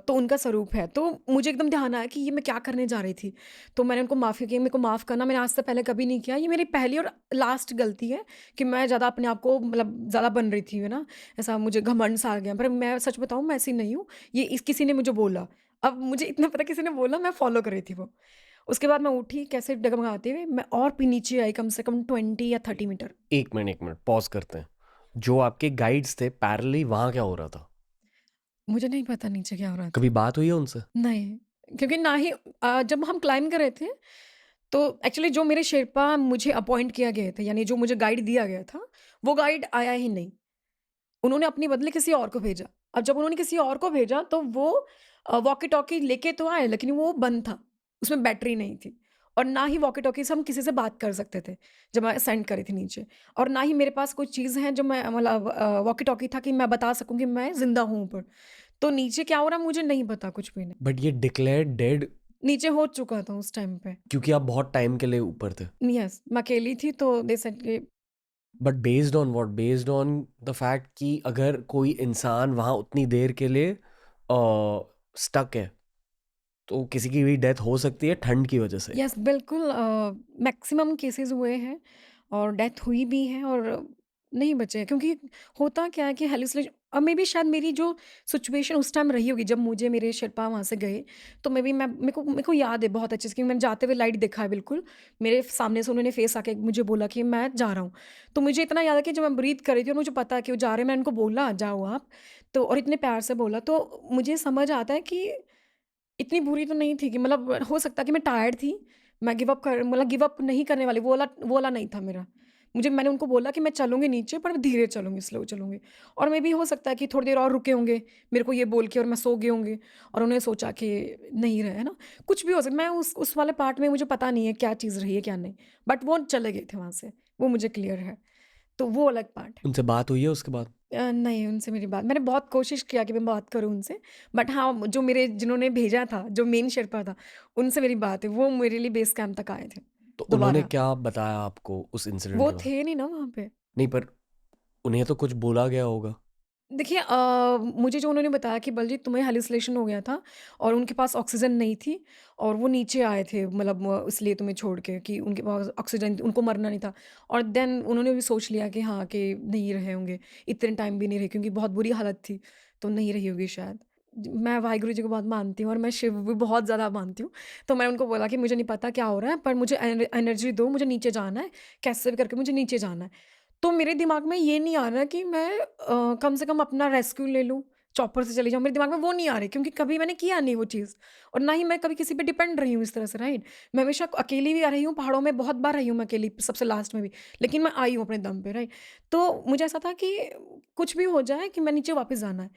उनका स्वरूप है। तो मुझे एकदम ध्यान आया कि ये मैं क्या करने जा रही थी। तो मैंने उनको माफ़ी की, मेरे को माफ़ करना, मैंने आज से पहले कभी नहीं किया। ये मेरी पहली और लास्ट गलती है कि मैं ज़्यादा अपने आप को मतलब ज़्यादा बन रही थी, है ना? ऐसा मुझे घमंड सा आ गया। पर मैं सच बताऊँ, मैं ऐसी नहीं हूँ। ये किसी ने मुझे बोला। अब मुझे इतना पता है किसी ने बोला, मैं फ़ॉलो कर रही थी वो। उसके बाद मैं उठी कैसे डगमगाते हुए, मैं और भी नीचे आई कम से कम 20 या 30 मीटर। एक मिनट पॉज करते हैं। जो आपके गाइड्स थे पैरेलली, वहाँ क्या हो रहा था? मुझे नहीं पता नीचे क्या हो रहा था। कभी बात हुई है उनसे? नहीं, क्योंकि ना ही जब हम क्लाइंब कर रहे थे, तो एक्चुअली जो मेरे शेर्पा मुझे अपॉइंट किया गए थे, यानी जो मुझे गाइड दिया गया था, वो गाइड आया ही नहीं। उन्होंने अपने बदले किसी और को भेजा। अब जब उन्होंने किसी और को भेजा तो वो वॉकी-टॉकी लेके तो आए, लेकिन वो बंद था, उसमें बैटरी नहीं थी और ना ही वॉकी-टॉकी से हम किसी से बात कर सकते थे, जब मैं सेंड करी थी नीचे। और ना ही मेरे पास कोई चीज़ है जो मैं मतलब वॉकी-टॉकी था कि मैं बता सकूँ कि मैं ज़िंदा हूँ ऊपर। तो नीचे क्या हो रहा है मुझे नहीं पता कुछ भी नहीं। बट ये डिक्लेयर डेड नीचे हो चुका था उस टाइम पे। क्योंकि आप बहुत टाइम के लिए ऊपर थे। यस, मैं अकेली थी तो दे सेड कि but based on what? Based on the fact कि अगर कोई इंसान वहाँ उतनी देर के लिए स्टक है, तो किसी की भी डेथ हो सकती है ठंड की वजह से। यस, बिल्कुल मैक्सिमम केसेज़ हुए हैं और डेथ हुई भी है और नहीं बचे हैं, क्योंकि होता क्या है कि हैलुसिनेशन मे बी शायद मेरी जो सिचुएशन उस टाइम रही होगी जब मुझे मेरे शेर्पा वहाँ से गए, तो मे बी मैं मेरे को याद है बहुत अच्छे से, क्योंकि मैंने जाते हुए लाइट देखा है बिल्कुल। मेरे सामने से उन्होंने फेस आके मुझे बोला कि मैं जा रहा हूँ। तो मुझे इतना याद है कि जब मैं ब्रीथ कर रही थी और मुझे पता है कि वो जा रहे हैं, मैंने उनको बोला जाओ आप, तो और इतने प्यार से बोला, तो मुझे समझ आता है कि इतनी बुरी तो नहीं थी कि मतलब हो सकता है कि मैं टायर्ड थी, मैं गिव अप नहीं करने वाली, वो वाला नहीं था मेरा। मैंने उनको बोला कि मैं चलूँगी नीचे पर धीरे चलूँगी, स्लो चलूँगी और मे बी हो सकता है कि थोड़ी देर और रुके होंगे, मेरे को ये बोल के और मैं सो गए होंगे और उन्होंने सोचा कि नहीं रहे, है ना? कुछ भी हो सकता मैं उस वाले पार्ट में मुझे पता नहीं है क्या चीज़ रही है, क्या नहीं। बट वो चले गए थे वहाँ से, वो मुझे क्लियर है। तो वो अलग पार्ट है। उनसे बात हुई है उसके बाद? नहीं, उनसे मेरी बात मैंने बहुत कोशिश किया कि मैं बात करूँ उनसे, बट हाँ, जो मेरे जिन्होंने भेजा था, जो मेन शेर्पा था, उनसे मेरी बात है, वो मेरे लिए बेस कैंप तक आए थे, तो उन्होंने दोबारा। क्या बताया आपको उस इंसिडेंट वो के बाद? थे नहीं ना वहाँ पे। नहीं, पर उन्हें तो कुछ बोला गया होगा। देखिए मुझे जो उन्होंने बताया कि बलजीत तुम्हें हैलुसिनेशन हो गया था और उनके पास ऑक्सीजन नहीं थी और वो नीचे आए थे, मतलब इसलिए तुम्हें छोड़ के कि उनके पास ऑक्सीजन, उनको मरना नहीं था। और देन उन्होंने भी सोच लिया कि हाँ, कि नहीं रहे होंगे, इतने टाइम भी नहीं रहे क्योंकि बहुत बुरी हालत थी, तो नहीं रही होगी शायद। मैं वाहिगुरु जी को बहुत मानती हूँ और मैं शिव भी बहुत ज़्यादा मानती हूँ। तो मैंने उनको बोला कि मुझे नहीं पता क्या हो रहा है, पर मुझे एनर्जी दो, मुझे नीचे जाना है, कैसे भी करके मुझे नीचे जाना है। तो मेरे दिमाग में ये नहीं आ रहा कि मैं कम से कम अपना रेस्क्यू ले लूँ, चॉपर से चली जाऊँ, मेरे दिमाग में वो नहीं आ रही, क्योंकि कभी मैंने किया नहीं वो चीज़ और ना ही मैं कभी किसी पे डिपेंड रही हूँ इस तरह से, राइट? मैं हमेशा अकेली भी रही हूँ, पहाड़ों में बहुत बार रही हूँ मैं अकेली, सबसे लास्ट में भी, लेकिन मैं आई हूँ अपने दम पे, राइट? तो मुझे ऐसा था कि कुछ भी हो जाए कि मैं नीचे वापस जाना है।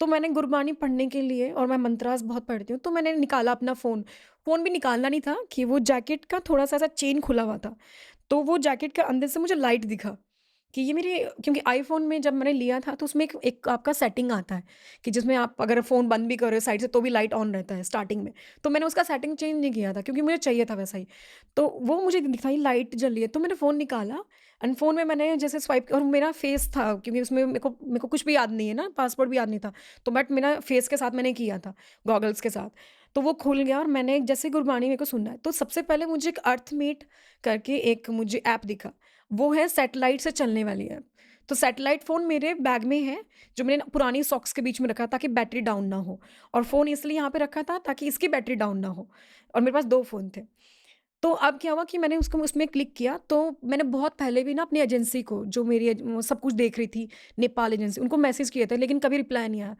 तो मैंने गुरबानी पढ़ने के लिए, और मैं मंत्रास बहुत पढ़ती हूँ, तो मैंने निकाला अपना फ़ोन। फ़ोन भी निकालना नहीं था कि वो जैकेट का थोड़ा-सा ऐसा चेन खुला हुआ था, तो वो जैकेट के अंदर से मुझे लाइट दिखा कि ये मेरे, क्योंकि आईफ़ोन में जब मैंने लिया था तो उसमें एक एक आपका सेटिंग आता है कि जिसमें आप अगर फ़ोन बंद भी कर रहे हो साइड से तो भी लाइट ऑन रहता है स्टार्टिंग में। तो मैंने उसका सेटिंग चेंज नहीं किया था क्योंकि मुझे चाहिए था वैसा ही। तो वो मुझे दिखाई लाइट जल रही है, तो मैंने फ़ोन निकाला एंड फ़ोन में मैंने जैसे स्वाइप और मेरा फ़ेस था, क्योंकि उसमें मेरे को कुछ भी याद नहीं है ना, पासवर्ड भी याद नहीं था। तो बट मेरा फ़ेस के साथ मैंने किया था, गॉगल्स के साथ। तो वो खुल गया और मैंने जैसे गुरबानी मेरे को सुनना है, तो सबसे पहले मुझे एक अर्थमेट करके एक मुझे ऐप दिखा। वो है सैटेलाइट से चलने वाली ऐप। तो सैटेलाइट फ़ोन मेरे बैग में है, जो मैंने पुरानी सॉक्स के बीच में रखा ताकि बैटरी डाउन ना हो, और फ़ोन इसलिए यहाँ पे रखा था ताकि इसकी बैटरी डाउन ना हो, और मेरे पास 2 फ़ोन थे। तो अब क्या हुआ कि मैंने उसको उसमें क्लिक किया, तो मैंने बहुत पहले भी ना अपनी एजेंसी को, जो मेरी वो सब कुछ देख रही थी, नेपाल एजेंसी, उनको मैसेज किए थे लेकिन कभी रिप्लाई नहीं आया।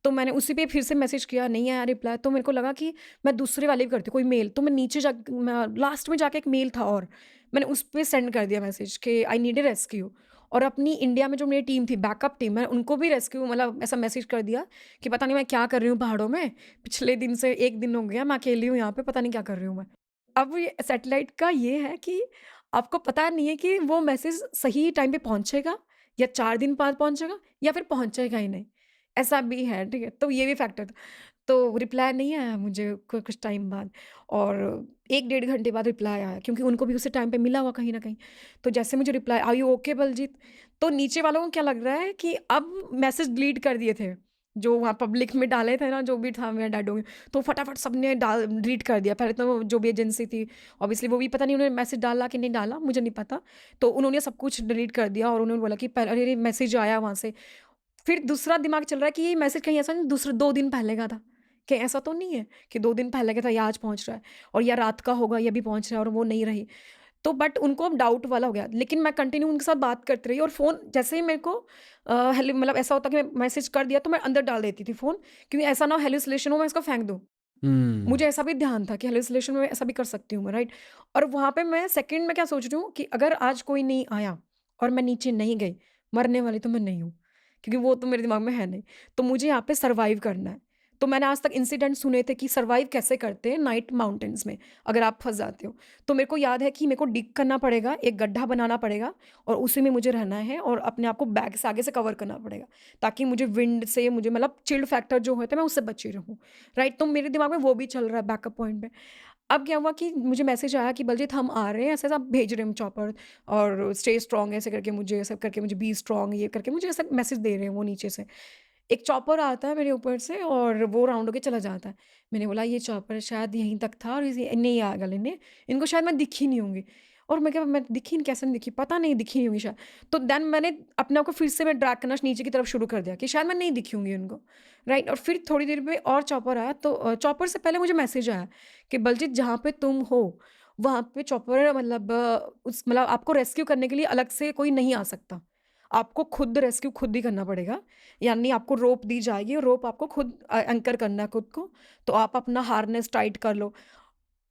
तो मैंने उसी पे फिर से मैसेज किया, नहीं आया रिप्लाई, तो मेरे को लगा कि मैं दूसरे वाले भी करती हूँ, कोई मेल, तो मैं नीचे जा मैं लास्ट में जाके एक मेल था और मैंने उस पे सेंड कर दिया मैसेज कि आई नीड अ रेस्क्यू, और अपनी इंडिया में जो मेरी टीम थी, बैकअप टीम, मैंने उनको भी रेस्क्यू मतलब ऐसा मैसेज कर दिया कि पता नहीं मैं क्या कर रही हूँ पहाड़ों में, पिछले दिन से 1 दिन हो गया मैं अकेली हूँ यहाँ पे, पता नहीं क्या कर रही हूँ मैं। अब ये सैटेलाइट का ये है कि आपको पता नहीं है कि वो मैसेज सही टाइम पे पहुँचेगा या 4 दिन बाद पहुँचेगा या फिर पहुँचेगा ही नहीं, ऐसा भी है, ठीक है? तो ये भी फैक्टर था। तो रिप्लाई नहीं आया मुझे कुछ टाइम बाद, और 1 डेढ़ घंटे बाद रिप्लाई आया क्योंकि उनको भी उसी टाइम पे मिला हुआ कहीं न कहीं। तो जैसे मुझे reply, are you okay Baljit? तो नीचे वालों को क्या लग रहा है कि अब मैसेज डिलीट कर दिए थे, जो वहाँ पब्लिक में डाले थे ना, जो भी था मेरे डैडो, तो फटाफट सबने डाल डिलीट कर दिया। पहले तो जो भी एजेंसी थी, ऑब्वियसली वो भी पता नहीं उन्होंने मैसेज डाला कि नहीं डाला, मुझे नहीं पता। तो उन्होंने सब कुछ डिलीट कर दिया और उन्होंने बोला कि अरे! अरे! मैसेज आया वहाँ से। फिर दूसरा दिमाग चल रहा है कि ये मैसेज कहीं ऐसा नहीं दूसरे 2 दिन पहले का था, कि ऐसा तो नहीं है कि 2 दिन पहले का था, ये आज पहुँच रहा है और या रात का होगा, ये भी पहुँच रहा है और वो नहीं रही। तो बट उनको अब डाउट वाला हो गया, लेकिन मैं कंटिन्यू उनके साथ बात करती रही और फ़ोन जैसे ही मेरे को हेलो मतलब ऐसा होता कि मैं मैसेज कर दिया तो मैं अंदर डाल देती थी फ़ोन, क्योंकि ऐसा ना हो हैलुसिनेशन हो मैं इसको फेंक दूँ। हुँ। मुझे ऐसा भी ध्यान था कि हैलुसिनेशन में ऐसा भी कर सकती हूँ मैं, राइट? और वहाँ पे मैं सेकंड में क्या सोच रही हूँ कि अगर आज कोई नहीं आया और मैं नीचे नहीं गई, मरने वाली तो मैं नहीं हूँ, क्योंकि वो तो मेरे दिमाग में है नहीं। तो मुझे यहाँ पे सर्वाइव करना है। तो मैंने आज तक इंसिडेंट सुने थे कि सर्वाइव कैसे करते हैं नाइट माउंटेन्स में, अगर आप फँस जाते हो। तो मेरे को याद है कि मेरे को डिग करना पड़ेगा, एक गड्ढा बनाना पड़ेगा और उसी में मुझे रहना है और अपने आप को बैग से आगे से कवर करना पड़ेगा, ताकि मुझे विंड से मुझे मतलब चिल्ड फैक्टर जो होता है मैं उससे बची रहूँ। राइट, तो मेरे दिमाग में वो भी चल रहा है बैकअप पॉइंट में। अब क्या हुआ कि मुझे मैसेज आया कि बलजीत हम आ रहे हैं, ऐसे ऐसा भेज रहे हैं हम चॉपर और स्टे स्ट्रांग ऐसे करके मुझे ऐसा करके मुझे बी स्ट्रांग ये करके मुझे ऐसा मैसेज दे रहे हैं वो नीचे से। एक चॉपर आता है मेरे ऊपर से और वो राउंड होके चला जाता है। मैंने बोला ये चॉपर शायद यहीं तक था और इसे नहीं आएगा लेने, इनको शायद मैं दिखी नहीं होंगी। और मैं क्या मैं दिखी कैसे नहीं दिखी, पता नहीं दिखी नहीं होंगी शायद। तो देन मैंने अपने आप को फिर से मैं ड्रैग करना नीचे की तरफ शुरू कर दिया कि शायद मैं नहीं दिखी होंगी उनको। राइट, और फिर थोड़ी देर में और चॉपर आया तो चॉपर से पहले मुझे मैसेज आया कि बलजीत जहाँ पे तुम हो, वहाँ पे चॉपर मतलब उस मतलब आपको रेस्क्यू करने के लिए अलग से कोई नहीं आ सकता। आपको खुद रेस्क्यू खुद ही करना पड़ेगा। यानी आपको रोप दी जाएगी और रोप आपको खुद एंकर करना है खुद को, तो आप अपना हार्नेस टाइट कर लो।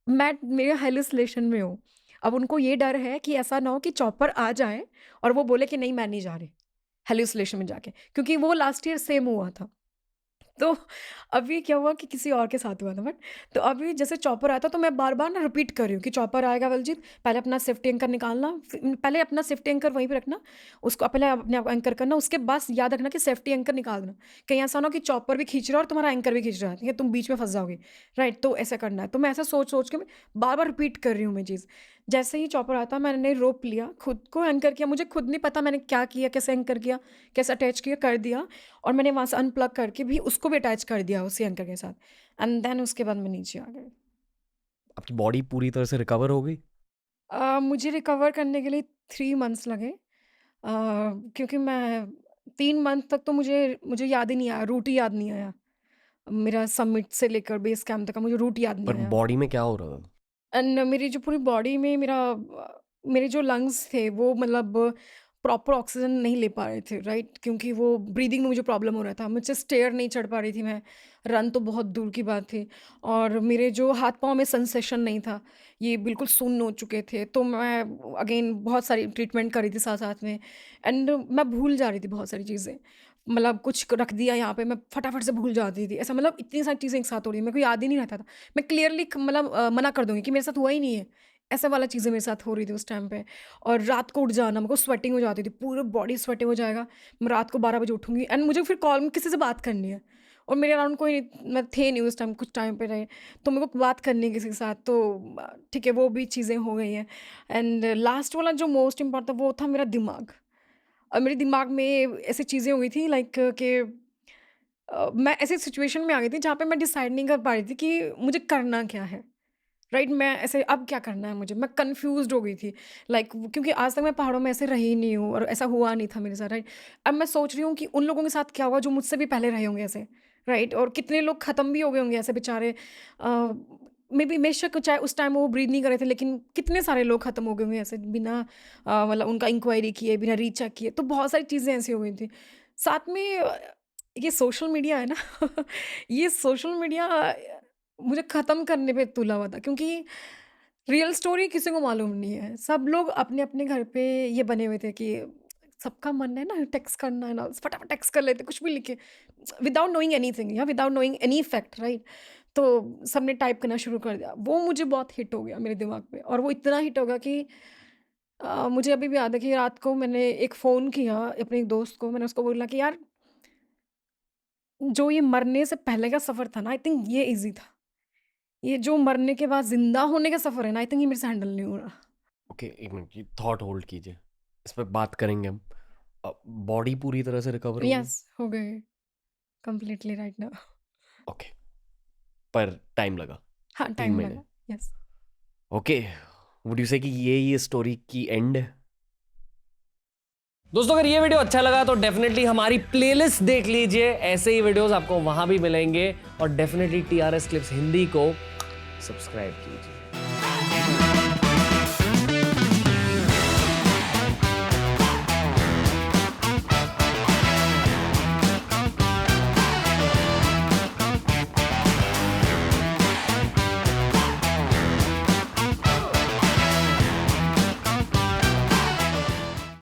मैं मेरे हाइलुसिनेशन में हूँ। अब उनको ये डर है कि ऐसा ना हो कि चॉपर आ जाए और वो बोले कि नहीं मैं नहीं जा रही, हाइलुसिनेशन में जाके, क्योंकि वो लास्ट ईयर सेम हुआ था। तो अभी क्या हुआ कि किसी और के साथ हुआ था बट तो अभी जैसे चॉपर आया था तो मैं बार-बार ना रिपीट कर रही हूँ कि चॉपर आएगा बलजीत, पहले अपना सेफ्टी एंकर निकालना, पहले अपना सेफ्टी एंकर वहीं पे रखना, उसको पहले अपने आप को एंकर करना, उसके बाद याद रखना कि सेफ्टी एंकर निकाल देना। कहीं ऐसा ना हो कि चॉपर भी खींच रहा है और तुम्हारा एंकर भी खींच रहा है, ठीक है? तुम बीच में फँस जाओगे, राइट? तो ऐसा करना है। तो मैं ऐसा सोच-सोच के मैं बार-बार रिपीट कर रही हूँ मैं चीज़। जैसे ही चॉपर आता मैंने रोप लिया, खुद को एंकर किया, मुझे खुद नहीं पता मैंने क्या किया, कैसे एंकर किया, कैसे अटैच किया, कर दिया और मैंने वहाँ से अनप्लग करके भी उसको भी अटैच कर दिया उसी एंकर के साथ एंड देन उसके बाद मैं नीचे आ गई। आपकी बॉडी पूरी तरह से रिकवर हो गई? मुझे रिकवर करने के लिए 3 मंथ्स लगे, क्योंकि मैं 3 मंथ तक तो मुझे मुझे याद ही नहीं आया, रूट ही याद नहीं आया। मेरा समिट से लेकर बेस कैंप तक का मुझे रूट याद नहीं पर आया। बॉडी में क्या हो रहा था? एंड मेरी जो पूरी बॉडी में मेरे जो लंग्स थे वो मतलब प्रॉपर ऑक्सीजन नहीं ले पा रहे थे, राइट? क्योंकि वो ब्रीदिंग में मुझे प्रॉब्लम हो रहा था, मुझसे स्टेयर नहीं चढ़ पा रही थी मैं, रन तो बहुत दूर की बात थी और मेरे जो हाथ पाँव में सेंसेशन नहीं था, ये बिल्कुल सुन्न हो चुके थे। तो मैं अगेन बहुत सारी ट्रीटमेंट करी थी साथ साथ में एंड मैं भूल जा रही थी बहुत सारी चीज़ें, मतलब कुछ रख दिया यहाँ पे मैं फटाफट से भूल जाती थी, ऐसा मतलब इतनी सारी चीज़ें एक साथ हो रही है मेरे को याद ही नहीं रहता था। मैं क्लियरली मतलब मना कर दूँगी कि मेरे साथ हुआ ही नहीं है। ऐसा वाला चीज़ें मेरे साथ हो रही थी उस टाइम पे और रात को उठ जाना, मेरे को स्वेटिंग हो जाती थी, पूरा बॉडी स्वेटिंग हो जाएगा। मैं रात को 12 बजे उठूँगी एंड मुझे फिर कॉल में किसी से बात करनी है और मेरे अराउंड कोई मैं थे नहीं उस टाइम, कुछ टाइम पे रहे, तो मेरे को बात करनी है किसी के साथ तो ठीक है, वो भी चीज़ें हो गई हैं एंड लास्ट वाला जो मोस्ट इम्पोर्टेंट था वो था मेरा दिमाग। मेरे दिमाग में ऐसी चीज़ें हो गई थी लाइक कि मैं ऐसी सिचुएशन में आ गई थी जहाँ पे मैं डिसाइड नहीं कर पा रही थी कि मुझे करना क्या है, राइट? मैं ऐसे अब क्या करना है मुझे, मैं कंफ्यूज्ड हो गई थी लाइक क्योंकि आज तक मैं पहाड़ों में ऐसे रही नहीं हूँ और ऐसा हुआ नहीं था मेरे साथ, राइट? अब मैं सोच रही हूँ कि उन लोगों के साथ क्या हुआ जो मुझसे भी पहले रहे होंगे ऐसे, राइट? और कितने लोग ख़त्म भी हो गए होंगे ऐसे बेचारे, मे बी बेशक चाहे उस टाइम वो ब्रीद नहीं कर रहे थे लेकिन कितने सारे लोग ख़त्म हो गए होंगे ऐसे बिना मतलब उनका इंक्वायरी किए, बिना रीचेक किए, तो बहुत सारी चीज़ें ऐसी हो गई थी। साथ में ये सोशल मीडिया है ना ये सोशल मीडिया मुझे ख़त्म करने पे तुला हुआ था, क्योंकि रियल स्टोरी किसी को मालूम नहीं है। सब लोग अपने-अपने घर पे ये बने हुए थे कि सबका मन है ना टेक्स्ट करना है ना, फटाफट टेक्स्ट कर लेते कुछ भी लिखे विदाउट नोइंग एनीथिंग या without knowing any fact, right? तो सबने टाइप करना शुरू कर दिया। वो मुझे बहुत हिट हो गया मेरे दिमाग पे और वो इतना हिट हो गया कि मुझे अभी भी याद है कि रात को मैंने एक फ़ोन किया अपने एक दोस्त को, मैंने उसको बोला कि यार जो ये मरने से पहले का सफ़र था ना, आई थिंक ये ईज़ी था। ये जो मरने के बाद ज़िंदा होने का सफ़र है ना, आई थिंक ये मेरे से हैंडल नहीं हो रहा। ओके, एक मिनट, ये थॉट होल्ड कीजिए। इस पे बात करेंगे हम। बॉडी पूरी तरह से रिकवर हो गई? यस, हो गए कंप्लीटली राइट नाउ। ओके, पर टाइम लगा, हाँ, 3 टाइम महीने। लगा। यस। ओके, वुड यू से कि ये स्टोरी की एंड है? दोस्तों अगर ये वीडियो अच्छा लगा तो डेफिनेटली हमारी प्लेलिस्ट देख लीजिए, ऐसे ही वीडियोस आपको वहां भी मिलेंगे। और डेफिनेटली TRS क्लिप्स हिंदी को सब्सक्राइब कीजिए।